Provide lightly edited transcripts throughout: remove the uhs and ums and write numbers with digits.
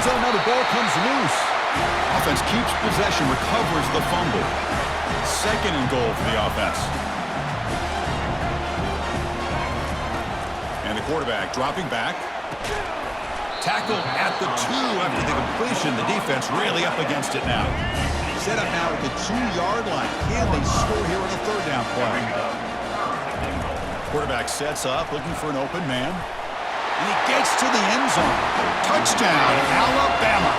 end zone. Now the ball comes loose. Offense keeps possession, recovers the fumble. 2nd and goal for the offense. And the quarterback dropping back. Tackled at the 2 after the completion. The defense really up against it now. Set up now at the 2-yard line. Can they score here on the 3rd down play? Quarterback sets up, looking for an open man. And he gets to the end zone. Touchdown, Alabama.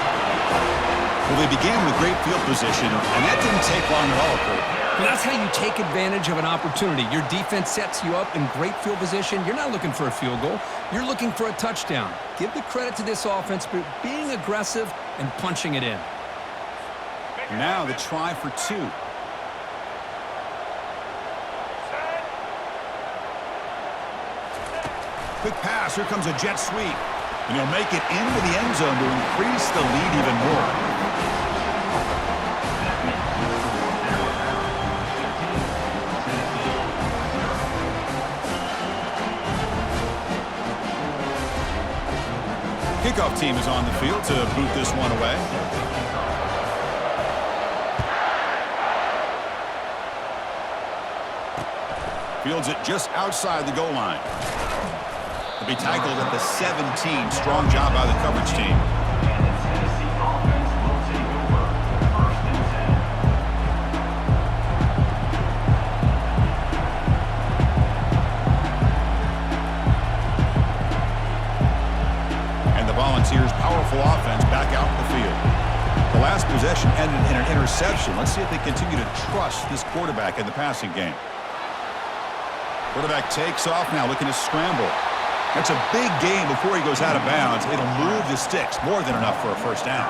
Well, they began with great field position, and that didn't take long at all, Kurt. Well, that's how you take advantage of an opportunity. Your defense sets you up in great field position. You're not looking for a field goal. You're looking for a touchdown. Give the credit to this offense for being aggressive and punching it in. Now the try for 2. Quick pass. Here comes a jet sweep. And he'll make it into the end zone to increase the lead even more. Kickoff team is on the field to boot this one away. Fields it just outside the goal line. He'll be tackled at the 17. Strong job by the coverage team. And the Volunteers' powerful offense back out in the field. The last possession ended in an interception. Let's see if they continue to trust this quarterback in the passing game. Quarterback takes off now, looking to scramble. That's a big gain before he goes out of bounds. It'll move the sticks, more than enough for a 1st down.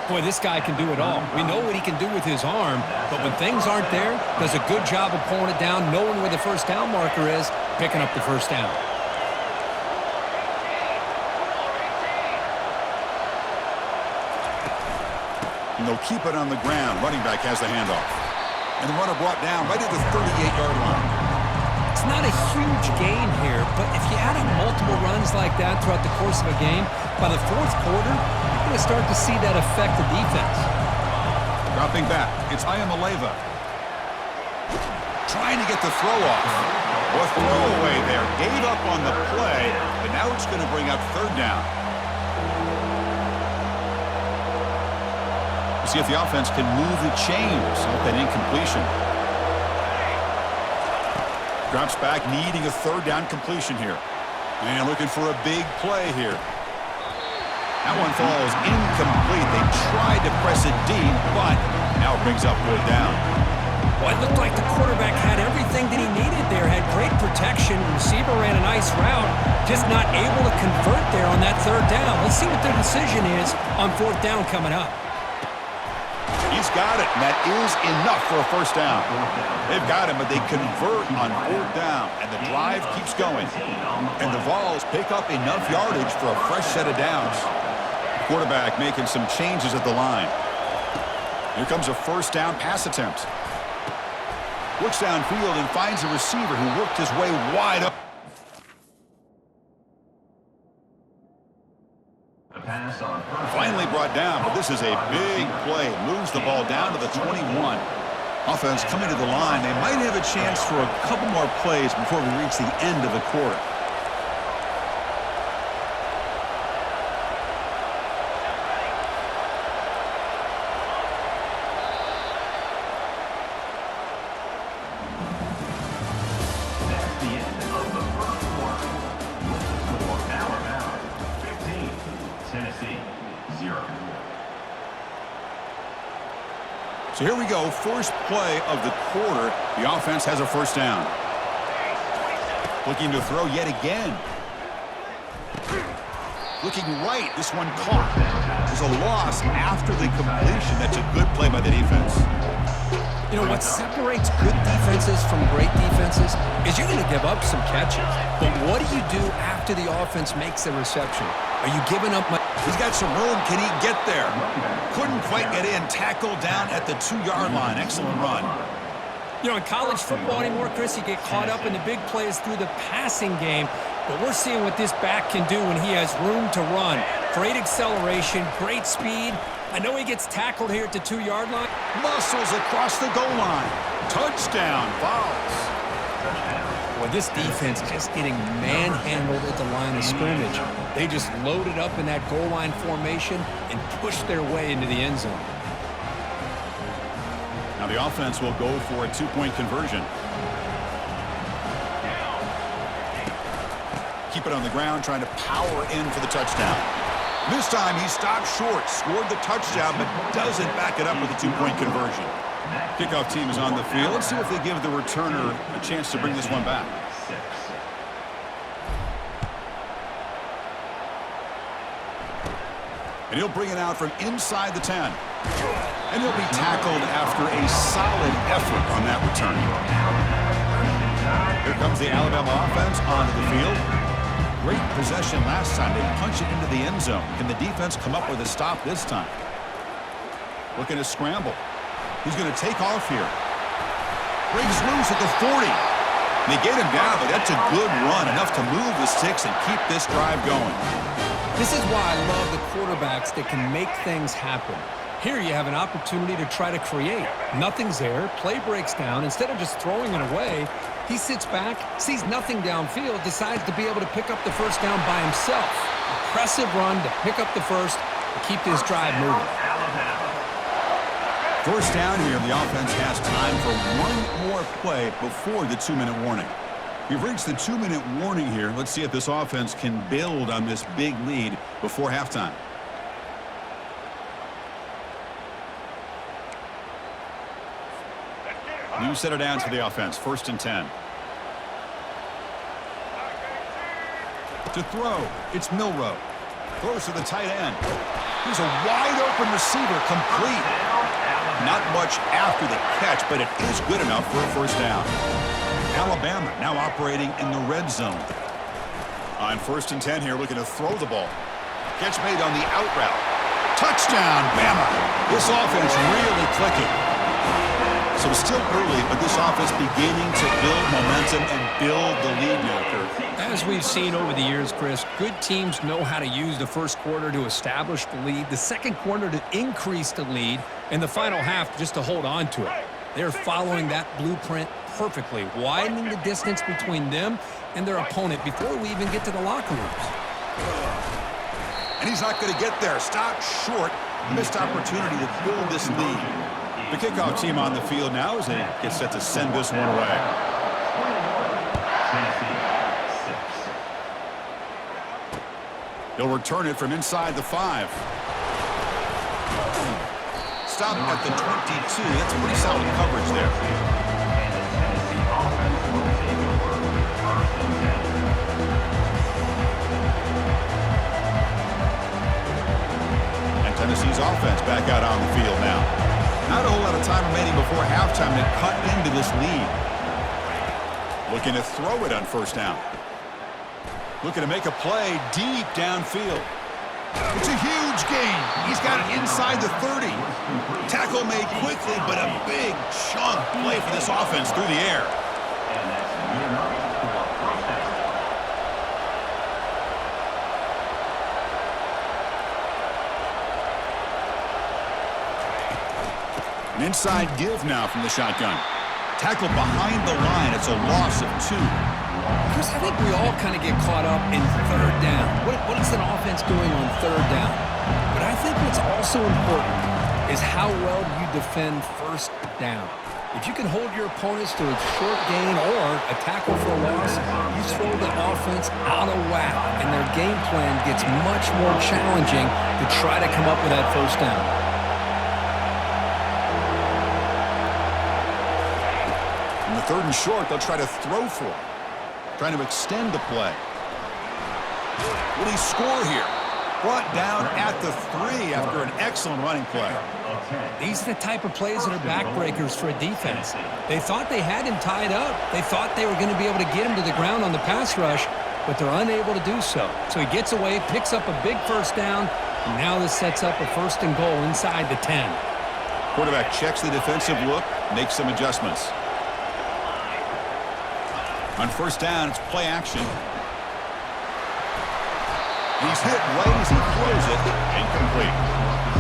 Boy, this guy can do it all. We know what he can do with his arm, but when things aren't there, does a good job of pulling it down, knowing where the 1st down marker is, picking up the 1st down. And they'll keep it on the ground. Running back has the handoff. And the runner brought down right at the 38-yard line. It's not a huge gain here, but if you add up multiple runs like that throughout the course of a game, by the 4th quarter, you're going to start to see that affect the defense. Dropping back, it's Ayamaleva. Trying to get the throw off. Or throwaway there. Gave up on the play, but now it's going to bring up 3rd down. See if the offense can move the chains off that incompletion. Drops back, needing a 3rd down completion here. And looking for a big play here. That one falls incomplete. They tried to press it deep, but now it brings up 4th down. Well, it looked like the quarterback had everything that he needed there. Had great protection. Receiver ran a nice route. Just not able to convert there on that 3rd down. Let's see what their decision is on 4th down coming up. He's got it, and that is enough for a 1st down. They've got him, but they convert on 4th down, and the drive keeps going. And the Vols pick up enough yardage for a fresh set of downs. Quarterback making some changes at the line. Here comes a 1st down pass attempt. Looks downfield and finds a receiver who worked his way wide up. Finally brought down, but this is a big play. Moves the ball down to the 21. Offense coming to the line. They might have a chance for a couple more plays before we reach the end of the quarter. So here we go, first play of the quarter. The offense has a 1st down. Looking to throw yet again. Looking right, this one caught. There's a loss after the completion. That's a good play by the defense. You know, what separates good defenses from great defenses is you're going to give up some catches. But what do you do after the offense makes the reception? Are you giving up? He's got some room. Can he get there? Couldn't quite get in. Tackled down at the 2-yard line. Excellent run. You know, in college football anymore, Chris, you get caught up in the big plays through the passing game. But we're seeing what this back can do when he has room to run. Great acceleration, great speed. I know he gets tackled here at the 2-yard line. Muscles across the goal line. Touchdown, Vols. Boy, this defense just getting manhandled at the line of scrimmage. They just loaded up in that goal line formation and pushed their way into the end zone. Now the offense will go for a 2-point conversion. Keep it on the ground, trying to power in for the touchdown. This time he stopped short, scored the touchdown, but doesn't back it up with a 2-point conversion. Kickoff team is on the field. Let's see if they give the returner a chance to bring this one back. And he'll bring it out from inside the 10. And he'll be tackled after a solid effort on that return. Here comes the Alabama offense onto the field. Great possession last time. They punch it into the end zone. Can the defense come up with a stop this time? Looking to scramble. He's going to take off here. Breaks loose at the 40. They get him down, but that's a good run. Enough to move the sticks and keep this drive going. This is why I love the quarterbacks that can make things happen. Here you have an opportunity to try to create. Nothing's there. Play breaks down. Instead of just throwing it away, he sits back, sees nothing downfield, decides to be able to pick up the first down by himself. Impressive run to pick up the first to keep this drive moving. First down here, the offense has time for one more play before the 2-minute warning. We've reached the 2-minute warning here. Let's see if this offense can build on this big lead before halftime. New set it down to the offense. 1st and 10. To throw, it's Milroe. Throws to the tight end. Here's a wide-open receiver, complete. Not much after the catch, but it is good enough for a first down. Alabama now operating in the red zone. On 1st and 10 here, looking to throw the ball. Catch made on the out route. Touchdown, Bama. This offense really clicking. So it's still early, but this offense beginning to build momentum and build the lead now, Kirk. As we've seen over the years, Chris, good teams know how to use the first quarter to establish the lead, the second quarter to increase the lead, and the final half just to hold on to it. They're following that blueprint perfectly, widening the distance between them and their opponent before we even get to the locker rooms. And he's not going to get there. Stop short. Missed opportunity to build this lead. The kickoff team on the field now as they get set to send this one away. He'll return it from inside the 5. Stop at the 22. That's pretty solid coverage there. And Tennessee's offense back out on the field now. Not a whole lot of time remaining before halftime to cut into this lead. Looking to throw it on 1st down. Looking to make a play deep downfield. It's a huge gain. He's got it inside the 30. Tackle made quickly, but a big chunk play for this offense through the air. An inside give now from the shotgun. Tackle behind the line. It's a loss of 2. Chris, I think we all kind of get caught up in 3rd down. What is an offense doing on 3rd down? But I think what's also important is how well you defend 1st down. If you can hold your opponents to a short gain or a tackle for a loss, you throw the offense out of whack, and their game plan gets much more challenging to try to come up with that 1st down. In the 3rd and short, they'll try to throw for it. Trying to extend the play. Will he score here? Brought down at the 3 after an excellent running play. These are the type of plays that are backbreakers for a defense. They thought they had him tied up. They thought they were going to be able to get him to the ground on the pass rush, but they're unable to do so. So he gets away, picks up a big 1st down, and now this sets up a 1st and goal inside the 10. Quarterback checks the defensive look, makes some adjustments. On 1st down, it's play action. He's hit right as he throws it. Incomplete.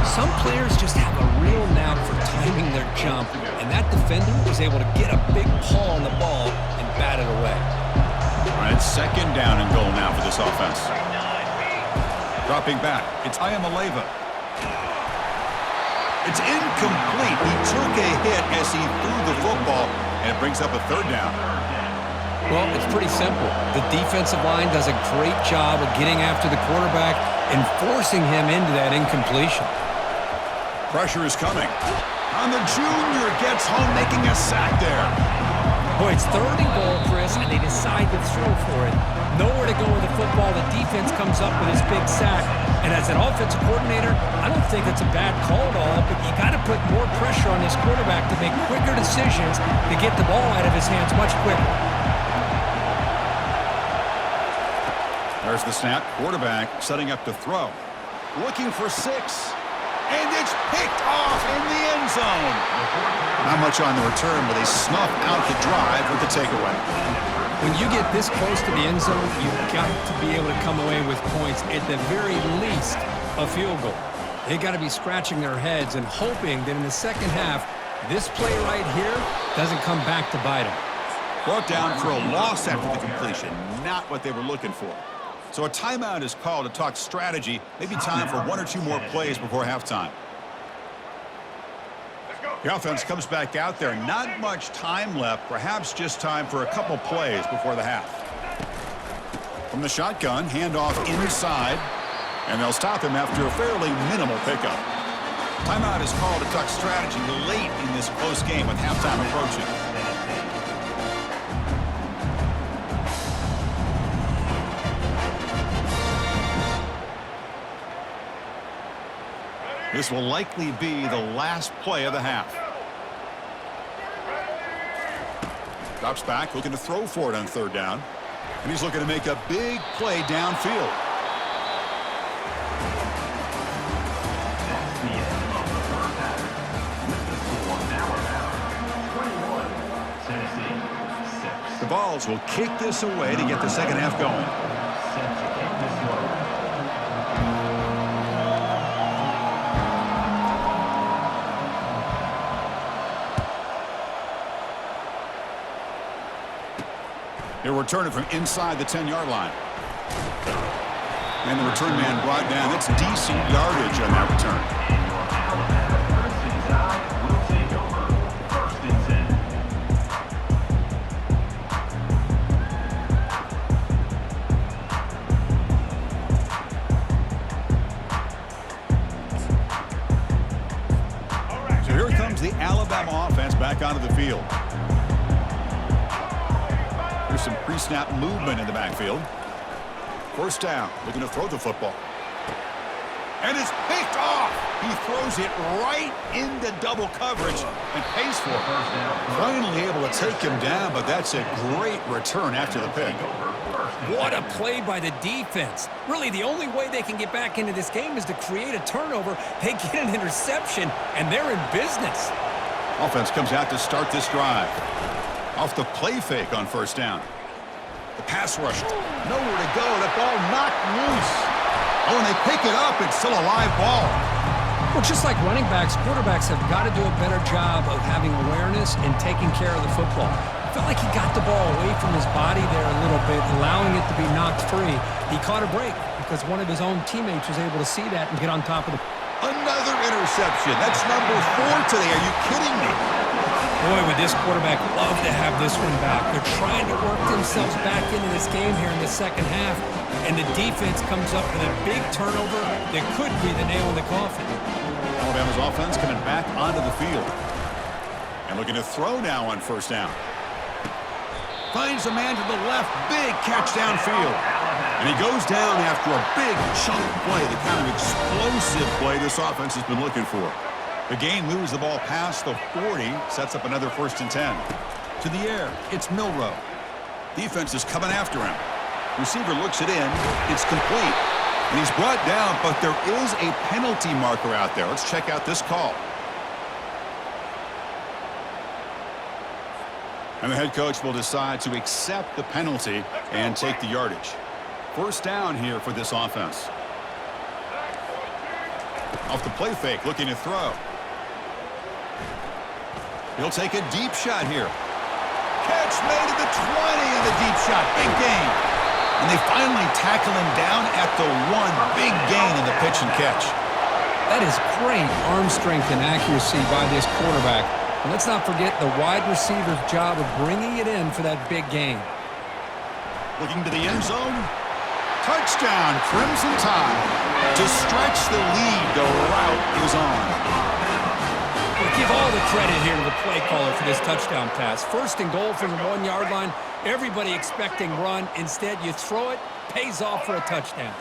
Some players just have a real knack for timing their jump, and that defender was able to get a big paw on the ball and bat it away. All right, second down and goal now for this offense. Dropping back, it's Ayamaleva. It's incomplete. He took a hit as he threw the football, and it brings up a third down. Well, it's pretty simple. The defensive line does a great job of getting after the quarterback and forcing him into that incompletion. Pressure is coming. And the junior gets home, making a sack there. Boy, it's third and goal, Chris, and they decide to throw for it. Nowhere to go with the football. The defense comes up with his big sack. And as an offensive coordinator, I don't think it's a bad call at all, but you got to put more pressure on this quarterback to make quicker decisions to get the ball out of his hands much quicker. There's the snap. Quarterback setting up to throw. Looking for 6. And it's picked off in the end zone. Not much on the return, but they snuff out the drive with the takeaway. When you get this close to the end zone, you've got to be able to come away with points, at the very least, a field goal. They got to be scratching their heads and hoping that in the second half, this play right here doesn't come back to bite them. Brought down for a loss after the completion. Not what they were looking for. So a timeout is called to talk strategy. Maybe time for 1 or 2 more plays before halftime. The offense comes back out there. Not much time left. Perhaps just time for a couple plays before the half. From the shotgun, handoff inside. And they'll stop him after a fairly minimal pickup. Timeout is called to talk strategy late in this close game with halftime approaching. This will likely be the last play of the half. Drops back, looking to throw for it on third down. And he's looking to make a big play downfield. The Vols will kick this away to get the second half going. He'll return it from inside the 10-yard line. And the return man brought down. That's decent yardage on that return. So here comes the Alabama offense back onto the field. There's some pre-snap movement in the backfield. First down, looking to throw the football. And it's picked off. He throws it right into double coverage and pays for it. Finally able to take him down, but that's a great return after the pick. What a play by the defense. Really, the only way they can get back into this game is to create a turnover. They get an interception, and they're in business. Offense comes out to start this drive. Off the play fake on first down. The pass rush. Nowhere to go. That ball knocked loose. Oh, and they pick it up. It's still a live ball. Well, just like running backs, quarterbacks have got to do a better job of having awareness and taking care of the football. I felt like he got the ball away from his body there a little bit, allowing it to be knocked free. He caught a break because one of his own teammates was able to see that and get on top of the... Another interception. That's number 4 today. Are you kidding me? Boy, would this quarterback love to have this one back. They're trying to work themselves back into this game here in the second half, and the defense comes up with a big turnover that could be the nail in the coffin. Alabama's offense coming back onto the field. And looking to throw now on first down. Finds a man to the left. Big catch downfield. And he goes down after a big chunk play, the kind of explosive play this offense has been looking for. The game moves the ball past the 40, sets up another 1st and 10. To the air, it's Milroe. Defense is coming after him. Receiver looks it in. It's complete. And he's brought down, but there is a penalty marker out there. Let's check out this call. And the head coach will decide to accept the penalty and take the yardage. First down here for this offense. Off the play fake, looking to throw. He'll take a deep shot here. Catch made at the 20 and the deep shot. Big gain. And they finally tackle him down at the 1. Big gain in the pitch and catch. That is great arm strength and accuracy by this quarterback. And let's not forget the wide receiver's job of bringing it in for that big gain. Looking to the end zone. Touchdown, Crimson Tide. To stretch the lead, the route is on. We'll give all the credit here to the play caller for this touchdown pass. First and goal from the 1-yard line. Everybody expecting run. Instead, you throw it, pays off for a touchdown.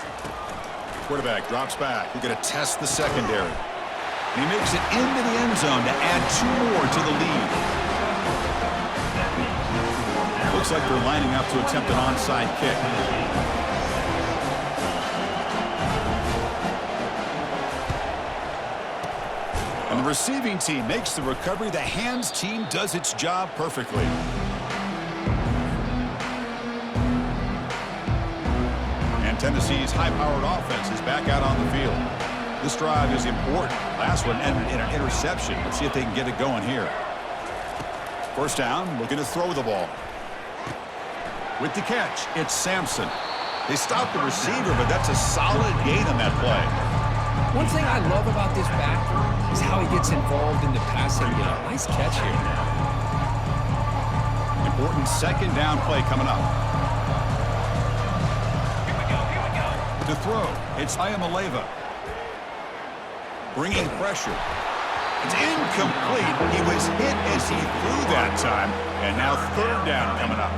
Quarterback drops back. We're going to test the secondary. And he makes it into the end zone to add 2 more to the lead. Looks like they're lining up to attempt an onside kick. And the receiving team makes the recovery. The hands team does its job perfectly. And Tennessee's high-powered offense is back out on the field. This drive is important. Last one ended in an interception. Let's see if they can get it going here. First down, looking to throw the ball. With the catch, it's Sampson. They stopped the receiver, but that's a solid gain on that play. One thing I love about this back is how he gets involved in the passing game. Nice catch here. Important second down play coming up. To throw, it's Iamaleava. Bringing pressure. It's incomplete. He was hit as he threw that time. And now third down coming up.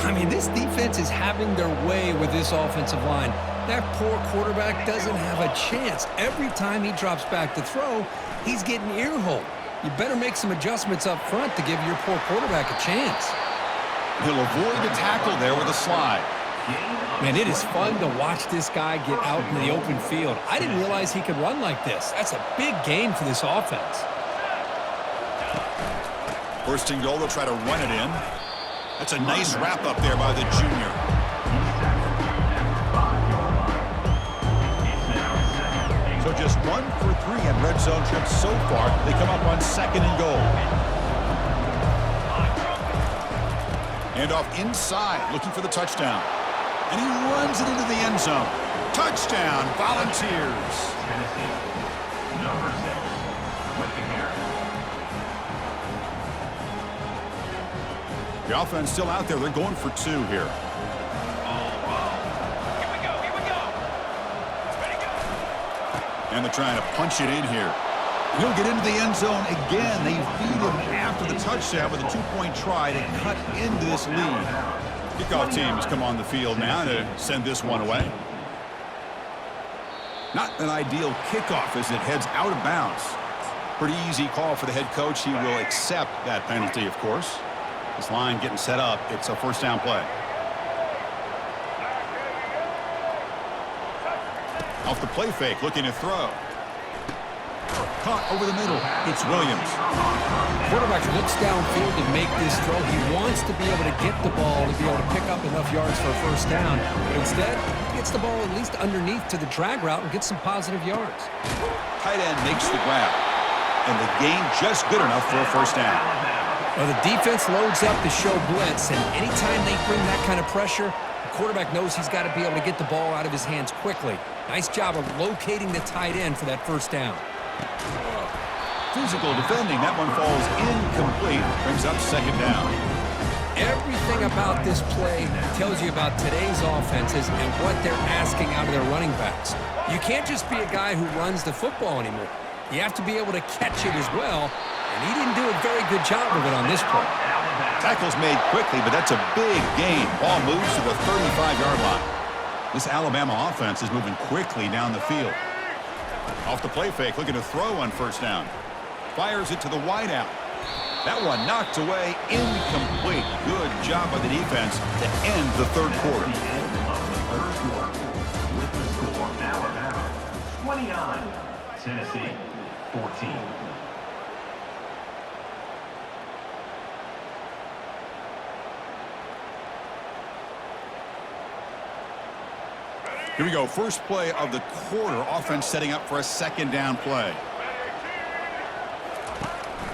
I mean, this defense is having their way with this offensive line. That poor quarterback doesn't have a chance. Every time he drops back to throw, he's getting ear-holed. You better make some adjustments up front to give your poor quarterback a chance. He'll avoid the tackle there with a slide. Man, it is fun to watch this guy get out in the open field. I didn't realize he could run like this. That's a big gain for this offense. First and goal, they'll try to run it in. That's a nice wrap up there by the junior. So just 1 for 3 on red zone trips so far. They come up on second and goal. And off inside, looking for the touchdown. And he runs it into the end zone. Touchdown, Volunteers. The offense still out there. They're going for 2 here. And they're trying to punch it in here. He'll get into the end zone again. They feed him after the touchdown with a 2-point try to cut into this lead. Kickoff team has come on the field now to send this one away. Not an ideal kickoff as it heads out of bounds. Pretty easy call for the head coach. He will accept that penalty, of course. This line getting set up. It's a first down play. Off the play fake, looking to throw. Caught over the middle. It's Williams. Quarterback looks downfield to make this throw. He wants to be able to get the ball to be able to pick up enough yards for a first down. But instead, he gets the ball at least underneath to the drag route and gets some positive yards. Tight end makes the grab. And the gain just good enough for a first down. Well, the defense loads up to show blitz, and anytime they bring that kind of pressure, the quarterback knows he's got to be able to get the ball out of his hands quickly. Nice job of locating the tight end for that first down. Physical defending. That one falls incomplete. Brings up second down. Everything about this play tells you about today's offenses and what they're asking out of their running backs. You can't just be a guy who runs the football anymore. You have to be able to catch it as well, and he didn't do a very good job of it on this play. Tackle's made quickly, but that's a big gain. Ball moves to the 35-yard line. This Alabama offense is moving quickly down the field. Off the play fake, looking to throw on first down. Fires it to the wideout. That one knocked away, incomplete. Good job by the defense to end the third quarter. With the score now about 29, Tennessee 14. Here we go. First play of the quarter. Offense setting up for a second down play.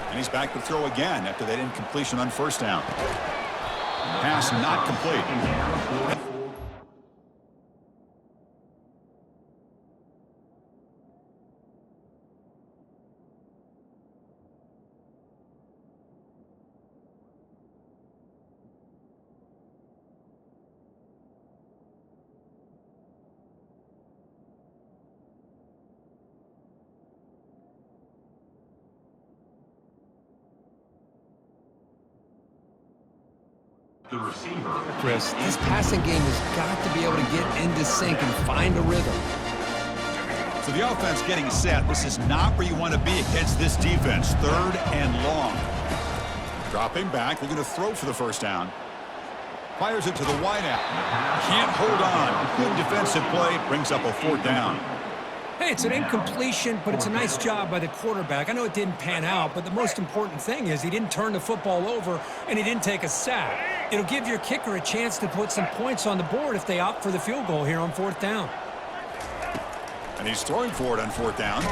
And he's back to throw again after that incompletion on first down. Pass not complete. The receiver. Chris, this passing game has got to be able to get into sync and find a rhythm. So the offense getting set. This is not where you want to be against this defense. Third and long. Dropping back, looking to throw for the first down. Fires it to the wideout. Can't hold on. Good defensive play. Brings up a fourth down. Hey, it's an incompletion, but it's a nice job by the quarterback. I know it didn't pan out, but the most important thing is he didn't turn the football over and he didn't take a sack. It'll give your kicker a chance to put some points on the board if they opt for the field goal here on fourth down. And he's throwing for it on fourth down.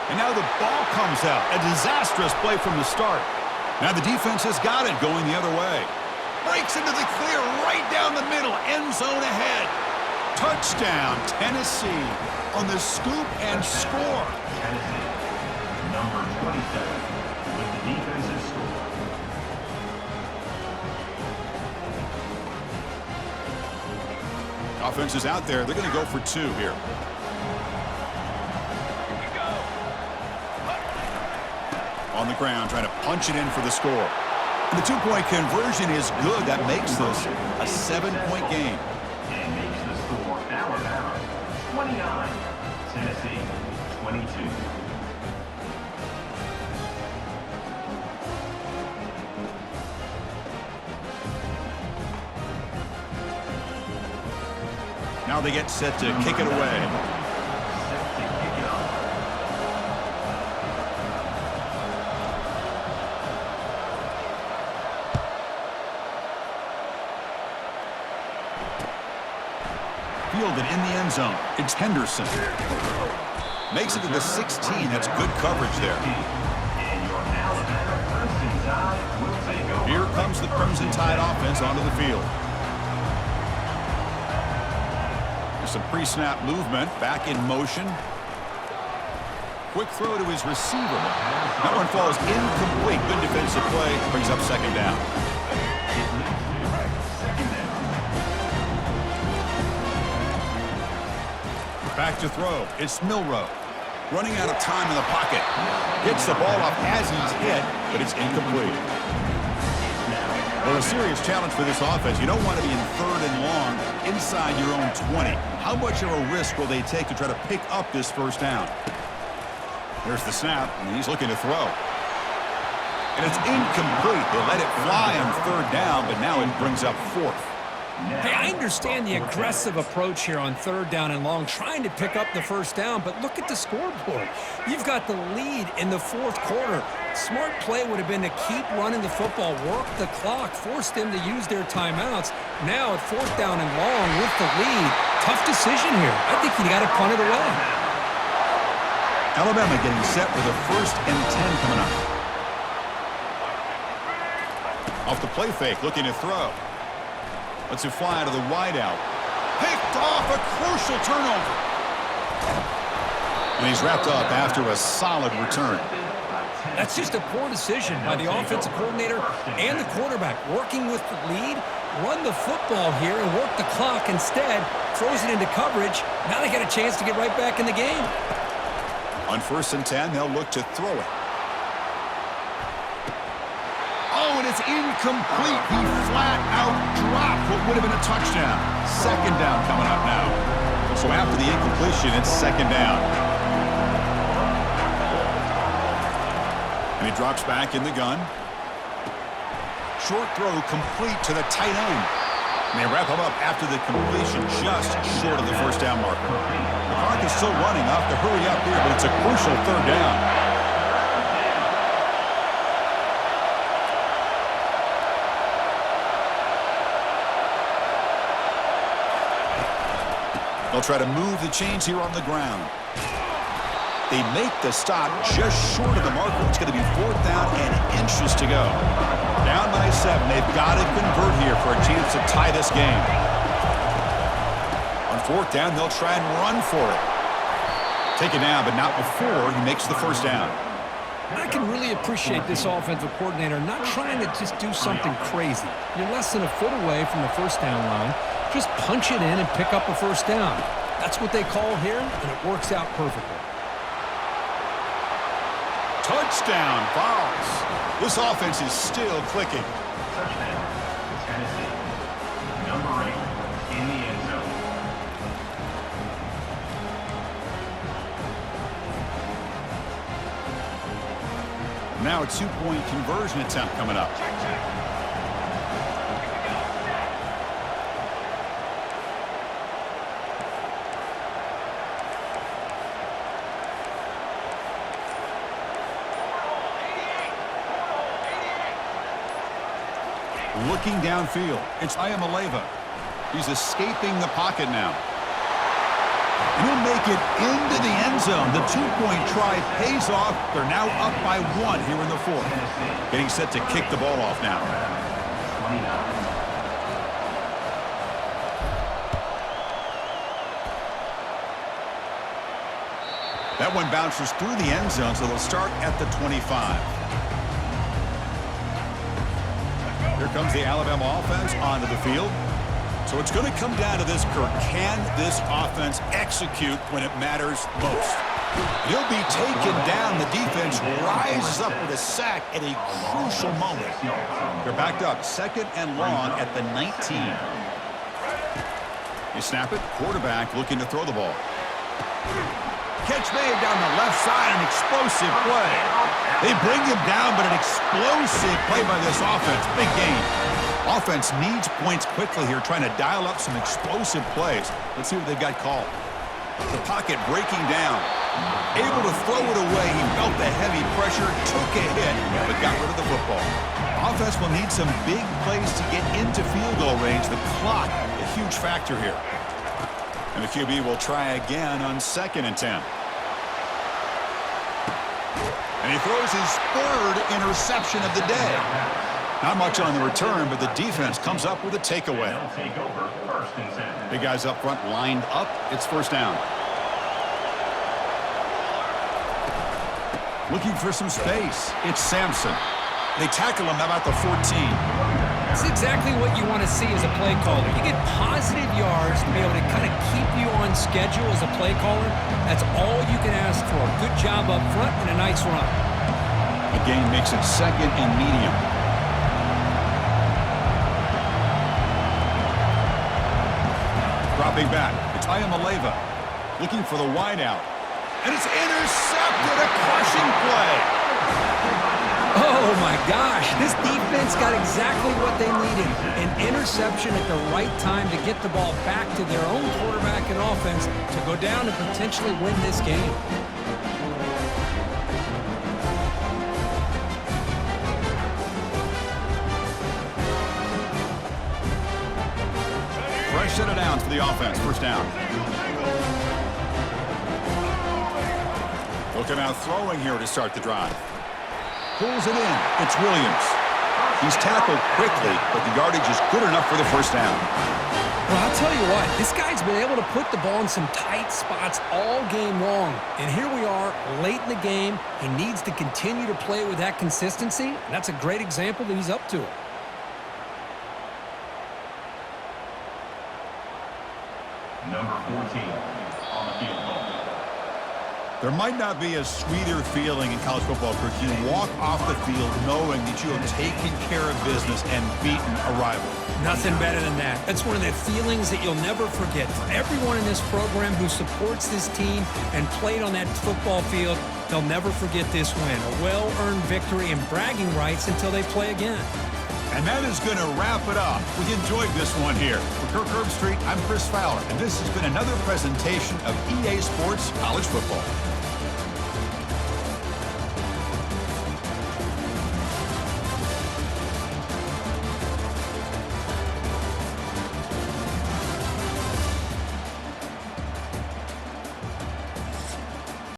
And now the ball comes out. A disastrous play from the start. Now the defense has got it going the other way. Breaks into the clear right down the middle. End zone ahead. Touchdown, Tennessee on the scoop and score. Tennessee, number 27, with the defensive score. Offense is out there. They're going to go for two here. On the ground, trying to punch it in for the score. And the two-point conversion is good. That makes this a 7-point game. And makes the score Alabama 29, Tennessee 22. Now they get set to kick it away. Set to kick it off. Fielded in the end zone. It's Henderson. Makes it to the 16. That's good coverage there. And your Alabama Crimson Tide will take over. Here comes the Crimson Tide offense onto the field. There's some pre-snap movement. Back in motion. Quick throw to his receiver. That one falls incomplete. Good defensive play. Brings up second down. It leads to second down. Back to throw. It's Milroe. Running out of time in the pocket. Gets the ball off as he's hit, but it's incomplete. Well, a serious challenge for this offense. You don't want to be in third and long inside your own 20. How much of a risk will they take to try to pick up this first down? There's the snap, and he's looking to throw. And it's incomplete. They let it fly on third down, but now it brings up fourth. Hey, I understand the aggressive approach here on third down and long, trying to pick up the first down, but look at the scoreboard. You've got the lead in the fourth quarter. Smart play would have been to keep running the football, work the clock, force them to use their timeouts. Now at fourth down and long with the lead, tough decision here. I think you got to punt it away. Alabama getting set with a 1st and 10 coming up. Off the play fake, looking to throw. Lets it fly to the wideout. Picked off, a crucial turnover. And he's wrapped up after a solid return. That's just a poor decision by the offensive coordinator and the quarterback. Working with the lead, run the football here and work the clock instead. Throws it into coverage. Now they got a chance to get right back in the game. On 1st and 10, they'll look to throw it. Oh, and it's incomplete. He flat out dropped what would have been a touchdown. Second down coming up now. So after the incompletion, it's second down. And he drops back in the gun. Short throw complete to the tight end. And they wrap him up after the completion just short of the first down marker. The clock is still running. Off to hurry up here, but it's a crucial third down. They'll They'll try to move the chains here on the ground. They make the stop just short of the marker. It's going to be 4th down and inches to go. Down by 7. They've got to convert here for a chance to tie this game. On 4th down, they'll try and run for it. Take it down, but not before he makes the first down. I can really appreciate this offensive coordinator not trying to just do something crazy. You're less than a foot away from the first down line. Just punch it in and pick up a first down. That's what they call here, and it works out perfectly. Touchdown, Vols. This offense is still clicking. Touchdown, Tennessee. Number 8 in the end zone. Now a 2-point conversion attempt coming up. Looking downfield, it's Iamaleava. He's escaping the pocket now. And he'll make it into the end zone. The 2-point try pays off. They're now up by 1 here in the 4th. Getting set to kick the ball off now. 29. That one bounces through the end zone, so they'll start at the 25. Here comes the Alabama offense onto the field. So it's going to come down to this, Kirk. Can this offense execute when it matters most? He'll be taken down. The defense rises up with a sack at a crucial moment. They're backed up 2nd and long at the 19. You snap it. Quarterback looking to throw the ball. Catch made down the left side. An explosive play. They bring him down, but an explosive play by this offense. Big game. Offense needs points quickly here, trying to dial up some explosive plays. Let's see what they've got called. The pocket breaking down. Able to throw it away. He felt the heavy pressure, took a hit, but got rid of the football. Offense will need some big plays to get into field goal range. The clock, a huge factor here. And the QB will try again on 2nd and 10. And he throws his 3rd interception of the day. Not much on the return, but the defense comes up with a takeaway. They'll take over 1st and 10. Big guys up front lined up. It's 1st down. Looking for some space. It's Sampson. They tackle him about the 14. It's exactly what you want to see as a play caller. You get positive yards to be able to kind of keep you on schedule as a play caller. That's all you can ask for. Good job up front and a nice run. The game makes it 2nd and medium. Dropping back, it's Iamaleava looking for the wideout. And it's intercepted, a crushing play. Oh, my gosh. This defense got exactly what they needed. An interception at the right time to get the ball back to their own quarterback and offense to go down and potentially win this game. Fresh set of downs for the offense. 1st down. Looking out throwing here to start the drive. Pulls it in. It's Williams. He's tackled quickly, but the yardage is good enough for the 1st down. Well, I'll tell you what, this guy's been able to put the ball in some tight spots all game long. And here we are, late in the game. He needs to continue to play with that consistency. And that's a great example that he's up to it. Number 14 on the field goal. There might not be a sweeter feeling in college football, Kirk. You walk off the field knowing that you have taken care of business and beaten a rival. Nothing better than that. That's one of the feelings that you'll never forget. For everyone in this program who supports this team and played on that football field, they'll never forget this win. A well-earned victory and bragging rights until they play again. And that is going to wrap it up. We enjoyed this one here. For Kirk Herbstreit, I'm Chris Fowler, and this has been another presentation of EA Sports College Football.